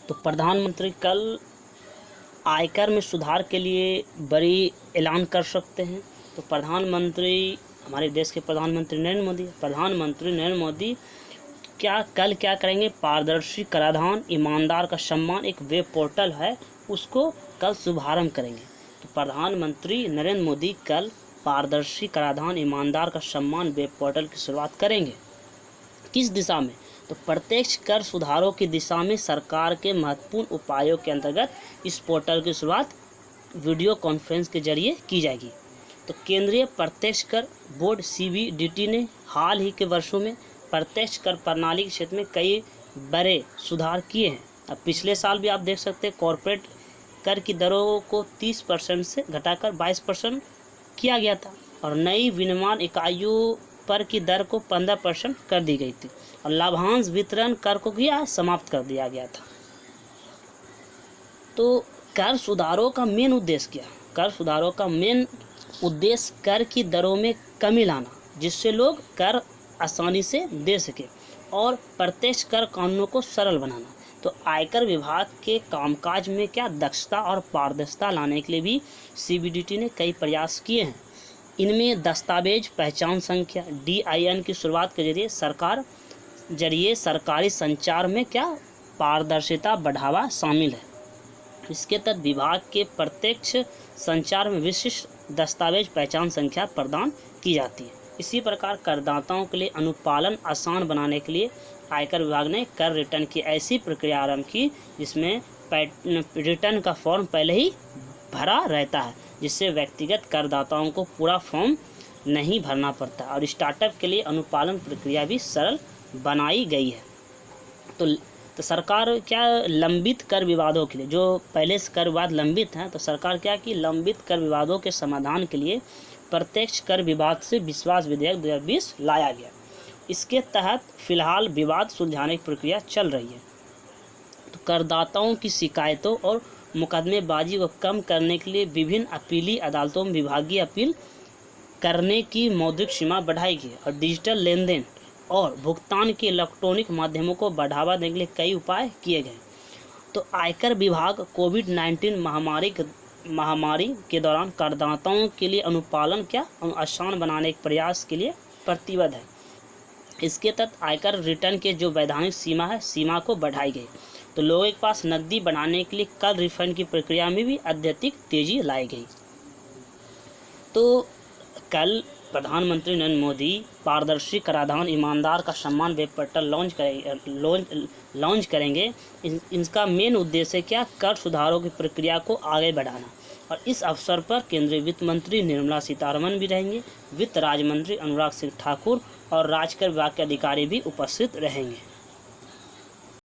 तो प्रधानमंत्री कल आयकर में सुधार के लिए बड़ी ऐलान कर सकते हैं। तो प्रधानमंत्री, हमारे देश के प्रधानमंत्री नरेंद्र मोदी कल क्या करेंगे, पारदर्शी कराधान ईमानदार का सम्मान एक वेब पोर्टल है, उसको कल शुभारंभ करेंगे। तो प्रधानमंत्री नरेंद्र मोदी कल पारदर्शी कराधान ईमानदार का सम्मान वेब पोर्टल की शुरुआत करेंगे। किस दिशा में? तो प्रत्यक्ष कर सुधारों की दिशा में सरकार के महत्वपूर्ण उपायों के अंतर्गत इस पोर्टल की शुरुआत वीडियो कॉन्फ्रेंस के जरिए की जाएगी। तो केंद्रीय प्रत्यक्ष कर बोर्ड CBDT ने हाल ही के वर्षों में प्रत्यक्ष कर प्रणाली के क्षेत्र में कई बड़े सुधार किए हैं। अब पिछले साल भी आप देख सकते हैं, कॉरपोरेट कर की दरों को 30% से घटाकर 22% किया गया था और नई विनिर्माण इकाइयों पर की दर को 15% कर दी गई थी और लाभांश वितरण कर को समाप्त कर दिया गया था। तो कर सुधारों का मेन उद्देश्य क्या? कर सुधारों का मेन उद्देश्य कर की दरों में कमी लाना, जिससे लोग कर आसानी से दे सके, और प्रत्यक्ष कर कानूनों को सरल बनाना। तो आयकर विभाग के कामकाज में दक्षता और पारदर्शिता लाने के लिए भी CBDT ने कई प्रयास किए हैं। इनमें दस्तावेज पहचान संख्या DIN की शुरुआत के जरिए सरकारी संचार में पारदर्शिता बढ़ावा शामिल है। इसके तहत विभाग के प्रत्यक्ष संचार में विशिष्ट दस्तावेज पहचान संख्या प्रदान की जाती है। इसी प्रकार करदाताओं के लिए अनुपालन आसान बनाने के लिए आयकर विभाग ने कर रिटर्न की ऐसी प्रक्रिया आरंभ की जिसमें रिटर्न का फॉर्म पहले ही भरा रहता है, जिससे व्यक्तिगत करदाताओं को पूरा फॉर्म नहीं भरना पड़ता और स्टार्टअप के लिए अनुपालन प्रक्रिया भी सरल बनाई गई है। तो सरकार लंबित कर विवादों के लिए, जो पहले से कर विवाद लंबित हैं, तो सरकार की लंबित कर विवादों के समाधान के लिए प्रत्यक्ष कर विवाद से विश्वास विधेयक 2020 लाया गया। इसके तहत फिलहाल विवाद सुलझाने की प्रक्रिया चल रही है। तो करदाताओं की शिकायतों और मुकदमेबाजी को कम करने के लिए विभिन्न अपीली अदालतों में विभागीय अपील करने की मौद्रिक सीमा बढ़ाई गई और डिजिटल लेन देन और भुगतान के इलेक्ट्रॉनिक माध्यमों को बढ़ावा देने के लिए कई उपाय किए गए। तो आयकर विभाग कोविड-19 महामारी के दौरान करदाताओं के लिए अनुपालन आसान बनाने के प्रयास के लिए प्रतिबद्ध है। इसके तहत आयकर रिटर्न के जो वैधानिक सीमा को बढ़ाई गई। तो लोगों के पास नकदी बढ़ाने के लिए कल रिफंड की प्रक्रिया में भी अत्यधिक तेजी लाई गई। तो कल प्रधानमंत्री नरेंद्र मोदी पारदर्शी कराधान ईमानदार का सम्मान वेब पोर्टल लॉन्च करेंगे। इसका मेन उद्देश्य कर सुधारों की प्रक्रिया को आगे बढ़ाना। और इस अवसर पर केंद्रीय वित्त मंत्री निर्मला सीतारमण भी रहेंगे, वित्त राज्य मंत्री अनुराग सिंह ठाकुर और राजकर विभाग के अधिकारी भी उपस्थित रहेंगे।